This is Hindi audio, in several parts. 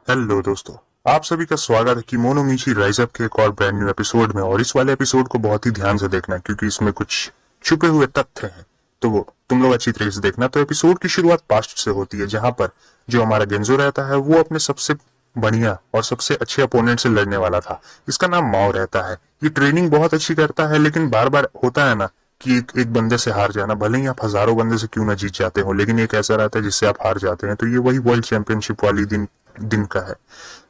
हेलो दोस्तों, आप सभी का स्वागत है किमोनो मिची राइज अप के एक और ब्रांड न्यू एपिसोड में। और इस वाले एपिसोड को बहुत ही ध्यान से देखना क्योंकि इसमें कुछ छुपे हुए तथ्य हैं, तो वो तुम लोग अच्छी तरीके से देखना। तो एपिसोड की शुरुआत पास्ट से होती है, जहां पर जो हमारा गेंजो रहता है वो अपने सबसे बढ़िया और सबसे अच्छे अपोनेंट से लड़ने वाला था। इसका नाम माओ रहता है। ये ट्रेनिंग बहुत अच्छी करता है, लेकिन बार बार होता है ना कि एक बंदे से हार जाना, भले ही आप हजारों बंदे से क्यों ना जीत जाते हो, लेकिन एक ऐसा रहता है जिससे आप हार जाते हैं। तो ये वही वर्ल्ड चैंपियनशिप वाली दिन दिन का है।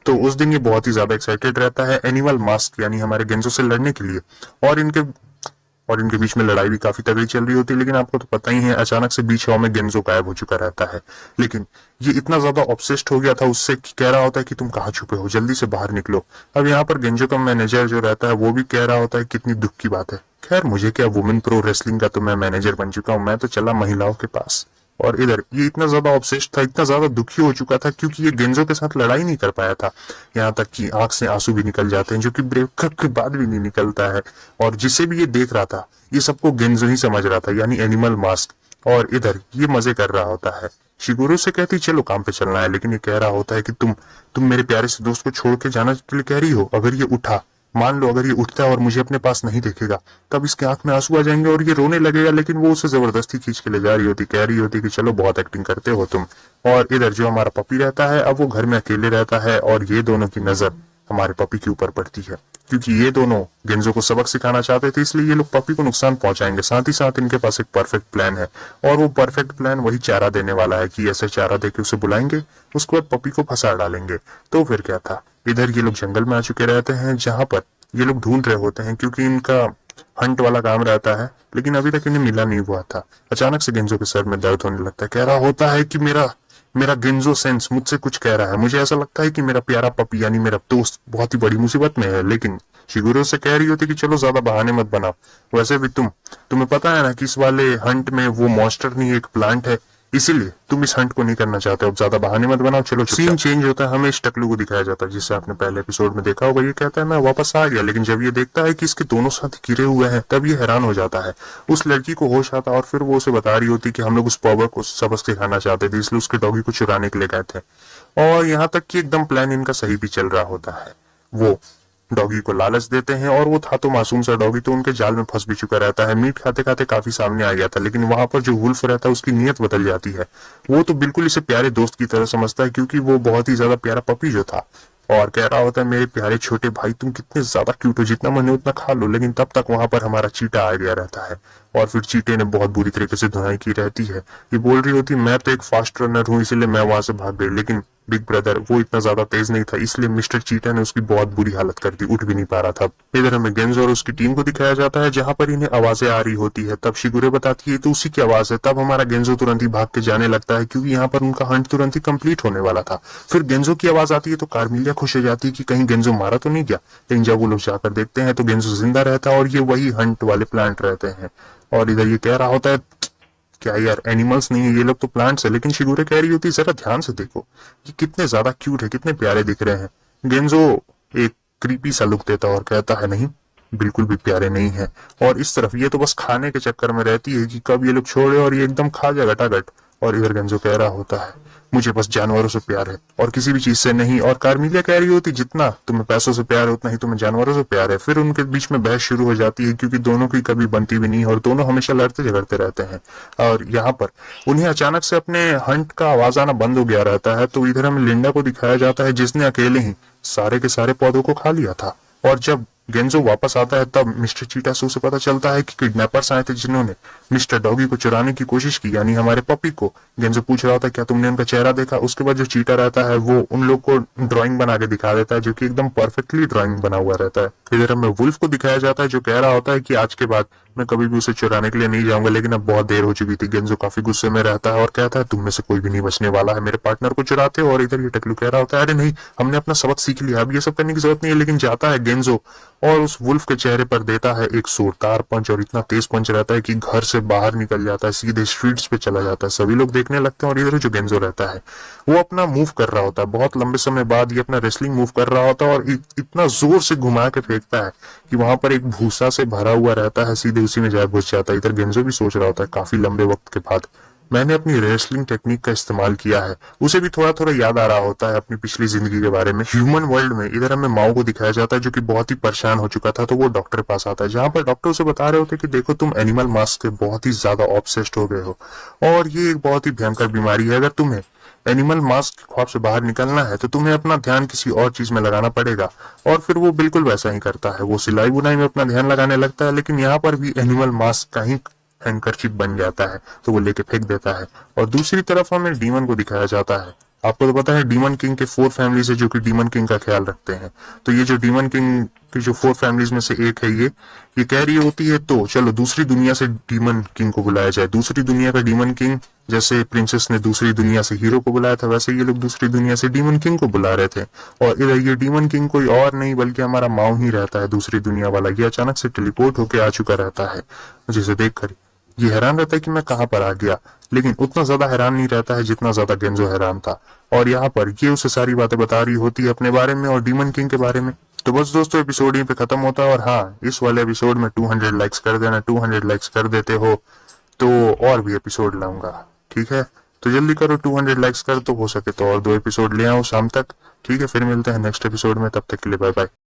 तो उस दिन ये बहुत ही ज्यादा एक्साइटेड रहता है एनिमल मास्क यानी हमारे गेंजो से लड़ने के लिए। और इनके बीच में लड़ाई भी काफी तगड़ी चल रही होती है, लेकिन आपको तो पता ही है अचानक से बीच हवा में गेंजो गायब हो चुका रहता है। लेकिन ये इतना ज्यादा ऑब्सेस्ड हो गया था उससे कि कह रहा होता है कि तुम कहाँ छुपे हो, जल्दी से बाहर निकलो। अब यहाँ पर गेंजो का मैनेजर जो रहता है वो भी कह रहा होता है कितनी दुख की बात है। खैर मुझे क्या, वुमेन प्रो रेसलिंग का तो मैं मैनेजर बन चुका हूँ, मैं तो चला महिलाओं के पास। और इधर ये इतना ज्यादा ऑब्सेस्ड था, इतना ज्यादा दुखी हो चुका था क्योंकि ये गेंजो के साथ लड़ाई नहीं कर पाया था। यहाँ तक कि आंख से आंसू भी निकल जाते हैं, जो कि ब्रेकअप के बाद भी नहीं निकलता है। और जिसे भी ये देख रहा था ये सबको गेंजो ही समझ रहा था, यानी एनिमल मास्क। और इधर ये मजे कर रहा होता है। शिगुरु से कहती चलो काम पे चलना है, लेकिन ये कह रहा होता है कि तुम मेरे प्यारे से दोस्त को छोड़ के जाना के लिए कह रही हो। अगर ये उठा, मान लो अगर ये उठता है और मुझे अपने पास नहीं देखेगा, तब इसके आंख में आंसू आ जाएंगे और ये रोने लगेगा। लेकिन वो उसे जबरदस्ती खींच के ले जा रही होती, कह रही होती कि चलो बहुत एक्टिंग करते हो तुम। और इधर जो हमारा पपी रहता है अब वो घर में अकेले रहता है, और ये दोनों की नजर हमारे पपी के ऊपर पड़ती है क्योंकि ये दोनों गेंजो को सबक सिखाना चाहते थे, इसलिए ये लोग पपी को नुकसान पहुंचाएंगे। साथ ही साथ इनके पास एक परफेक्ट प्लान है, और वो परफेक्ट प्लान वही चारा देने वाला है कि ऐसे चारा देके उसे बुलाएंगे, उसके बाद पपी को फंसा डालेंगे। तो फिर क्या था, इधर ये लोग जंगल में आ चुके रहते हैं जहां पर ये लोग ढूंढ रहे होते हैं क्योंकि इनका हंट वाला काम रहता है, लेकिन अभी तक इन्हें मिला नहीं हुआ था। अचानक से गेंजो के सर में दर्द होने लगता है, कह रहा होता है कि मेरा मेरा गेंजो सेंस मुझसे कुछ कह रहा है। मुझे ऐसा लगता है कि मेरा प्यारा पपी यानी मेरा दोस्त बहुत ही बड़ी मुसीबत में है। लेकिन शिगुरो से कह रही होती कि चलो ज्यादा बहाने मत बनाओ, वैसे भी तुम्हें पता है ना कि इस वाले हंट में वो मॉन्स्टर नहीं एक प्लांट है, इसीलिए तुम इस हंट को नहीं करना चाहते। अब ज्यादा बहाने मत बनाओ, चलो। सीन चेंज होता है, हमें इस टकलू को दिखाया जाता है जिसे आपने पहले एपिसोड में देखा होगा। ये कहता है मैं वापस आ गया, लेकिन जब ये देखता है कि इसके दोनों साथी गिरे हुए हैं तब ये हैरान हो जाता है। उस लड़की को होश आता और फिर वो उसे बता रही होती कि हम लोग उस पॉवर को सबक सिखाना चाहते थे, इसलिए उसके डॉगी को चुराने के लिए गए थे। और यहाँ तक कि एकदम प्लान इनका सही भी चल रहा होता है। वो डॉगी को लालच देते हैं, और वो था तो मासूम सा डॉगी, तो उनके जाल में फंस भी चुका रहता है। मीट खाते खाते काफी सामने आ गया था, लेकिन वहां पर जो वुल्फ रहता है उसकी नीयत बदल जाती है। वो तो बिल्कुल इसे प्यारे दोस्त की तरह समझता है क्योंकि वो बहुत ही ज्यादा प्यारा पपी जो था। और कह रहा होता है मेरे प्यारे छोटे भाई तुम कितने ज्यादा क्यूट हो, जितना मन है उतना खा लो। लेकिन तब तक वहां पर हमारा चीटा आ गया रहता है, और फिर चीटे ने बहुत बुरी तरीके से धुनाई की रहती है। ये बोल रही होती मैं तो एक फास्ट रनर हूँ, इसीलिए मैं वहां से भाग गई। लेकिन बिग ब्रदर वो इतना ज्यादा तेज नहीं था, इसलिए मिस्टर चीटा ने उसकी बहुत बुरी हालत कर दी, उठ भी नहीं पा रहा था। इधर हमें गेंजो और उसकी टीम को दिखाया जाता है जहां पर इन्हें आवाजें आ रही होती है। तब शिगुरे बताती है तो उसी की आवाज है। तब हमारा गेंजो तुरंत ही भाग के जाने लगता है क्योंकि यहाँ पर उनका हंट तुरंत ही कंप्लीट होने वाला था। फिर गेंजो की आवाज आती है तो कार्मिलिया खुश हो जाती है कि कहीं गेंजो मारा तो नहीं गया। लेकिन जब वो लोग जाकर देखते हैं तो गेंजो जिंदा रहता है, और ये वही हंट वाले प्लांट रहते हैं। और इधर ये कह रहा होता है क्या यार, एनिमल्स नहीं है ये लोग तो प्लांट्स है। लेकिन शिगुरे कह रही होती है जरा ध्यान से देखो, ये कितने ज्यादा क्यूट है, कितने प्यारे दिख रहे हैं। गेंजो एक क्रीपी सा लुक देता और कहता है नहीं, बिल्कुल भी प्यारे नहीं है। और इस तरफ ये तो बस खाने के चक्कर में रहती है कि कब ये लोग छोड़े और ये एकदम खा जाए गटागट। और इधर गेंजो कह रहा होता है मुझे बस जानवरों से प्यार है और किसी भी चीज से नहीं। और कार्मिलिया कह रही होती जितना तुम्हें पैसों से प्यार है उतना ही तुम्हें जानवरों से प्यार है। फिर उनके बीच में बहस शुरू हो जाती है क्योंकि दोनों की कभी बनती भी नहीं और दोनों हमेशा लड़ते झगड़ते रहते हैं। और यहाँ पर उन्हें अचानक से अपने हंट का आवाज आना बंद हो गया रहता है। तो इधर हमें लिंडा को दिखाया जाता है जिसने अकेले ही सारे के सारे पौधों को खा लिया था। और जब गेंजो वापस आता है तब मिस्टर चीटा से उसे पता चलता है कि किडनैपर्स आए थे जिन्होंने मिस्टर डॉगी को चुराने की कोशिश की, यानी हमारे पपी को। गेंजो पूछ रहा होता है क्या तुमने उनका चेहरा देखा। उसके बाद जो चीटा रहता है वो उन लोग को ड्राइंग बना के दिखा देता है जो कि एकदम परफेक्टली ड्राइंग बना हुआ रहता है। इधर हमें वुल्फ को दिखाया जाता है जो कह रहा होता है कि आज के बाद मैं कभी भी उसे चुराने के लिए नहीं जाऊंगा, लेकिन अब बहुत देर हो चुकी थी। गेंजो काफी गुस्से में रहता है और कहता है तुम में से कोई भी नहीं बचने वाला है, मेरे पार्टनर को चुराते हो। और इधर ये टकलू कह रहा होता है अरे नहीं, हमने अपना सबक सीख लिया, अब ये सब करने की जरूरत नहीं है। लेकिन जाता है गेंजो और उस वुल्फ के चेहरे पर देता है एक जोरदार पंच, और इतना तेज पंच रहता है कि घर से बाहर निकल जाता है, सीधे स्ट्रीट्स पे चला जाता है। सभी लोग देखने लगते हैं। और इधर जो गेंजो रहता है वो अपना मूव कर रहा होता है, बहुत लंबे समय बाद ये अपना रेसलिंग मूव कर रहा होता है, और इतना जोर से घुमा के फेंकता है कि वहां पर एक भूसा से भरा हुआ रहता है, सीधे उसी में जाए घुस जाता है। इधर गेंजो भी सोच रहा होता है काफी लंबे वक्त के बाद मैंने अपनी रेसलिंग टेक्निक का इस्तेमाल किया है। उसे भी थोड़ा थोड़ा याद आ रहा होता है अपनी पिछली जिंदगी के बारे में। ह्यूमन वर्ल्ड में इधर हमें माओ को दिखाया जाता है जो कि बहुत ही परेशान हो चुका था, तो वो डॉक्टर के पास आता है, जहां पर डॉक्टर उसे बता रहे होते कि देखो तुम एनिमल मास्क के बहुत ही ज्यादा ऑब्सेस्ड हो गए हो और ये एक बहुत ही भयंकर बीमारी है। अगर तुम्हें एनिमल मास्क के ख्वाब से बाहर निकलना है तो तुम्हें अपना ध्यान किसी और चीज में लगाना पड़ेगा। और फिर वो बिल्कुल वैसा ही करता है, वो सिलाई बुनाई में अपना ध्यान लगाने लगता है, लेकिन यहाँ पर भी एनिमल मास्क का ही हैंकरचिप बन जाता है, तो वो लेके फेंक देता है। और दूसरी तरफ हमें डीमन को दिखाया जाता है। आपको तो पता है डीमन किंग के 4 फैमिलीज है जो कि डीमन किंग का ख्याल रखते हैं। तो ये जो डीमन किंग की जो 4 फैमिलीज में से एक है, ये कह रही होती है तो चलो दूसरी दुनिया से डीमन किंग को बुलाया जाए। दूसरी दुनिया का डीमन किंग, जैसे प्रिंसेस ने दूसरी दुनिया से हीरो को बुलाया था, वैसे ये लोग दूसरी दुनिया से डीमन किंग को बुला रहे थे। और इधर ये डीमन किंग कोई और नहीं बल्कि हमारा माओ ही रहता है, दूसरी दुनिया वाला। ये अचानक से टेलीपोर्ट होके आ चुका रहता है, जिसे देखकर ये हैरान रहता है कि मैं कहां पर आ गया, लेकिन उतना ज्यादा हैरान नहीं रहता है जितना ज्यादा गेंजो हैरान था। और यहाँ पर ये उसे सारी बातें बता रही होती है अपने बारे में और डीमन किंग के बारे में। तो बस दोस्तों, एपिसोड यहीं पे खत्म होता है। और हाँ, इस वाले एपिसोड में 200 लाइक्स कर देना। 200 लाइक्स कर देते हो तो और भी एपिसोड लाऊंगा, ठीक है? तो जल्दी करो, 200 लाइक्स कर, तो हो सके तो और 2 एपिसोड ले आओ शाम तक, ठीक है? फिर मिलते हैं नेक्स्ट एपिसोड में, तब तक के लिए बाय बाय।